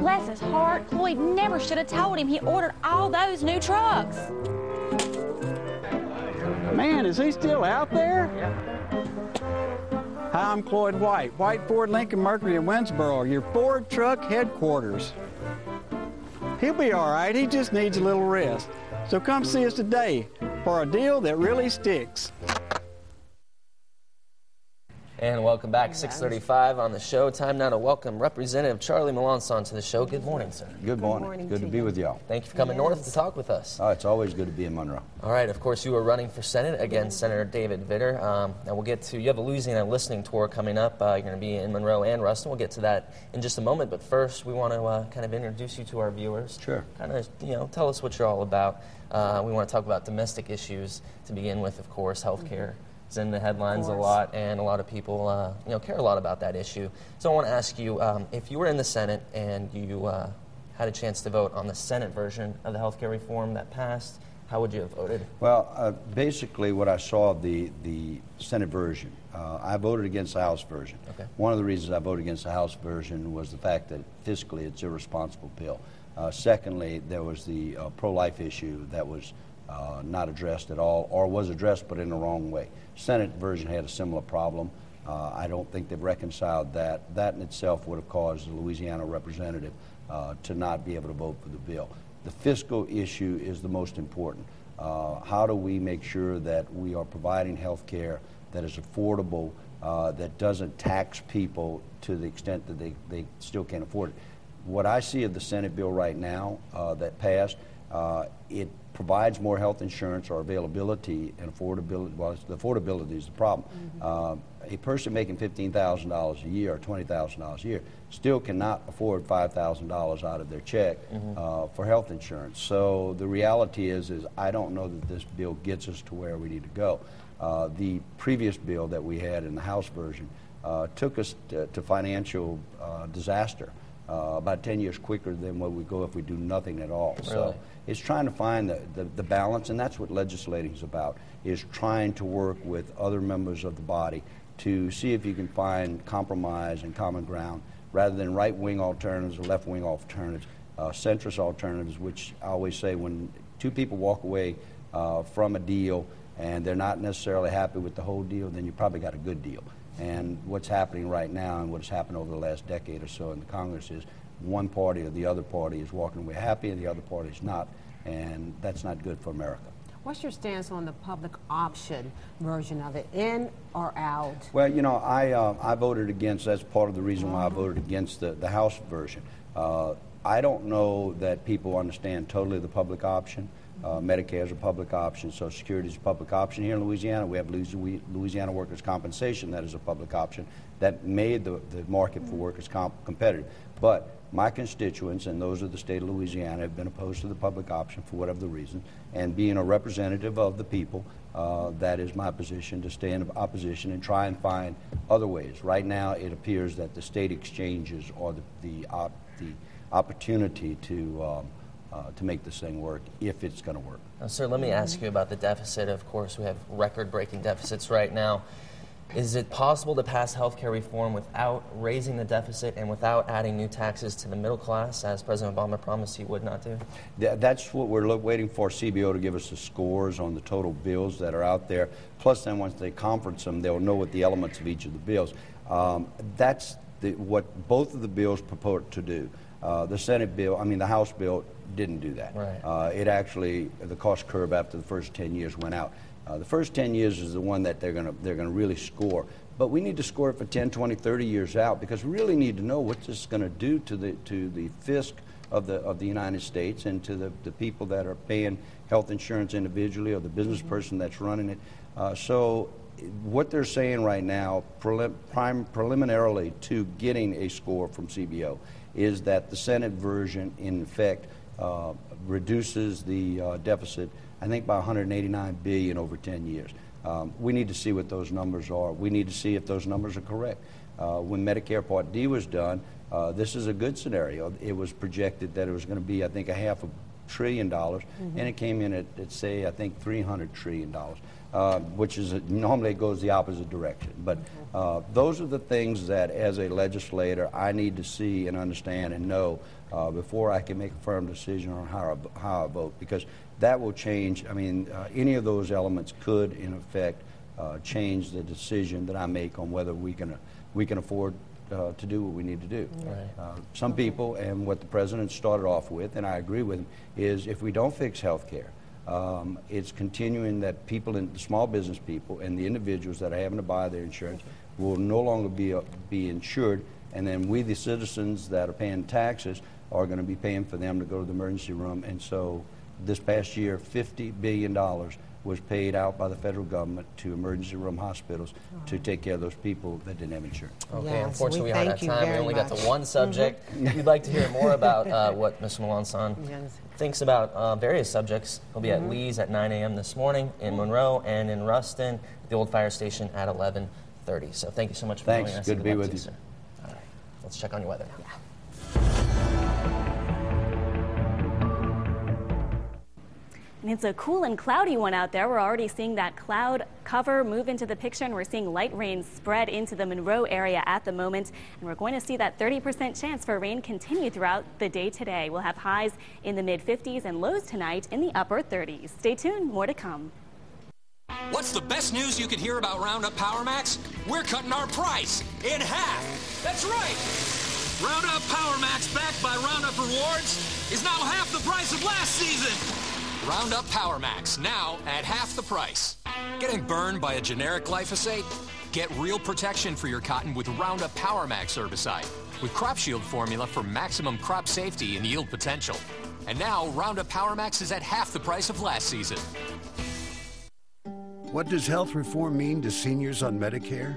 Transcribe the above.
Bless his heart, Cloyd never should have told him he ordered all those new trucks. Man, is he still out there? Hi, I'm Cloyd White, White Ford Lincoln Mercury in Winsboro, your Ford truck headquarters. He'll be all right, he just needs a little rest. So come see us today for a deal that really sticks. And welcome back, 6:35 on the show. Time now to welcome Representative Charlie Melanson to the show. Good morning, sir. Good morning. Good to be with y'all. Thank you for coming north to talk with us. Oh, it's always good to be in Monroe. All right, of course, you are running for Senate against Senator David Vitter. Now we'll get to, you have a Louisiana listening tour coming up. You're going to be in Monroe and Ruston. We'll get to that in just a moment. But first, we want to kind of introduce you to our viewers. Sure. Kind of, tell us what you're all about. We want to talk about domestic issues to begin with, of course, health care. It's in the headlines a lot, and a lot of people, care a lot about that issue. So I want to ask you, if you were in the Senate and you had a chance to vote on the Senate version of the health care reform that passed, how would you have voted? Well, basically what I saw of the Senate version, I voted against the House version. Okay. One of the reasons I voted against the House version was the fact that fiscally it's a irresponsible bill. Secondly, there was the pro-life issue that was not addressed at all, or was addressed but in the wrong way. Senate version had a similar problem. I don't think they've reconciled that. That in itself would have caused the Louisiana representative to not be able to vote for the bill. The fiscal issue is the most important. How do we make sure that we are providing health care that is affordable, that doesn't tax people to the extent that they still can't afford it? What I see of the Senate bill right now that passed, it provides more health insurance or availability and affordability. Well, the affordability is the problem. A person making $15,000 a year or $20,000 a year still cannot afford $5,000 out of their check for health insurance. So the reality is I don't know that this bill gets us to where we need to go. The previous bill that we had in the House version took us to financial disaster. About 10 years quicker than what we go if we do nothing at all. Really? So it's trying to find the balance, and that's what legislating is about, is trying to work with other members of the body to see if you can find compromise and common ground rather than right-wing alternatives or left-wing alternatives, centrist alternatives, which I always say when two people walk away from a deal and they're not necessarily happy with the whole deal, then you probably got a good deal. And what's happening right now and what's happened over the last decade or so in the Congress is one party or the other party is walking away happy and the other party is not, and that's not good for America. What's your stance on the public option version of it, in or out? Well, I voted against, that's part of the reason why I voted against the House version. I don't know that people understand totally the public option. Medicare is a public option, Social Security is a public option. Here in Louisiana, we have Louisiana workers' compensation that is a public option that made the market for workers' comp competitive. But my constituents, and those of the state of Louisiana, have been opposed to the public option for whatever the reason. And being a representative of the people, that is my position, to stay in opposition and try and find other ways. Right now, it appears that the state exchanges are the opportunity to make this thing work, if it's going to work. Now, sir, let me ask you about the deficit. Of course, we have record-breaking deficits right now. Is it possible to pass health care reform without raising the deficit and without adding new taxes to the middle class, as President Obama promised he would not do? That's what we're waiting for, CBO to give us the scores on the total bills that are out there. Plus, then once they conference them, they'll know what the elements of each of the bills. That's what both of the bills purport to do. The House bill didn't do that. Right. It actually, the cost curve after the first 10 years went out. The first 10 years is the one that they're going to really score. But we need to score it for 10, 20, 30 years out, because we really need to know what this is going to do to the fisc of the United States and to the people that are paying health insurance individually, or the business person that's running it. So what they're saying right now, preliminarily to getting a score from CBO, is that the Senate version, in effect, reduces the deficit, I think, by $189 billion over 10 years. We need to see what those numbers are. We need to see if those numbers are correct. When Medicare Part D was done, this is a good scenario. It was projected that it was going to be, I think, a trillion, and it came in at say, I think $300 trillion, which is normally it goes the opposite direction. But those are the things that, as a legislator, I need to see and understand and know before I can make a firm decision on how I vote, because that will change. I mean, any of those elements could, in effect, change the decision that I make on whether we can afford to do what we need to do. Right. Some people, and what the president started off with, and I agree with him, is if we don't fix health care, it's continuing that people, the small business people and the individuals that are having to buy their insurance will no longer be insured, and then we, the citizens that are paying taxes, are going to be paying for them to go to the emergency room. And so this past year, $50 billion was paid out by the federal government to emergency room hospitals to take care of those people that didn't have insurance. Okay, Yes, unfortunately, we we are out of thank you time. We very only got to much. one subject. If you'd like to hear more about what Mr. Melanson thinks about various subjects, he'll be at Lee's at 9 a.m. this morning, in Monroe, and in Ruston, at the old fire station at 11:30. So thank you so much for joining us. Thanks. Good to be with you. Sir. All right, let's check on your weather now. And it's a cool and cloudy one out there. We're already seeing that cloud cover move into the picture, and we're seeing light rain spread into the Monroe area at the moment. And we're going to see that 30% chance for rain continue throughout the day today. We'll have highs in the mid-50s and lows tonight in the upper 30s. Stay tuned, more to come. What's the best news you could hear about Roundup Power Max? We're cutting our price in half. That's right. Roundup Power Max, backed by Roundup Rewards, is now half the price of last season. Roundup Power Max, now at half the price. Getting burned by a generic glyphosate? Get real protection for your cotton with Roundup Power Max herbicide, with Crop Shield formula for maximum crop safety and yield potential. And now, Roundup Power Max is at half the price of last season. What does health reform mean to seniors on Medicare?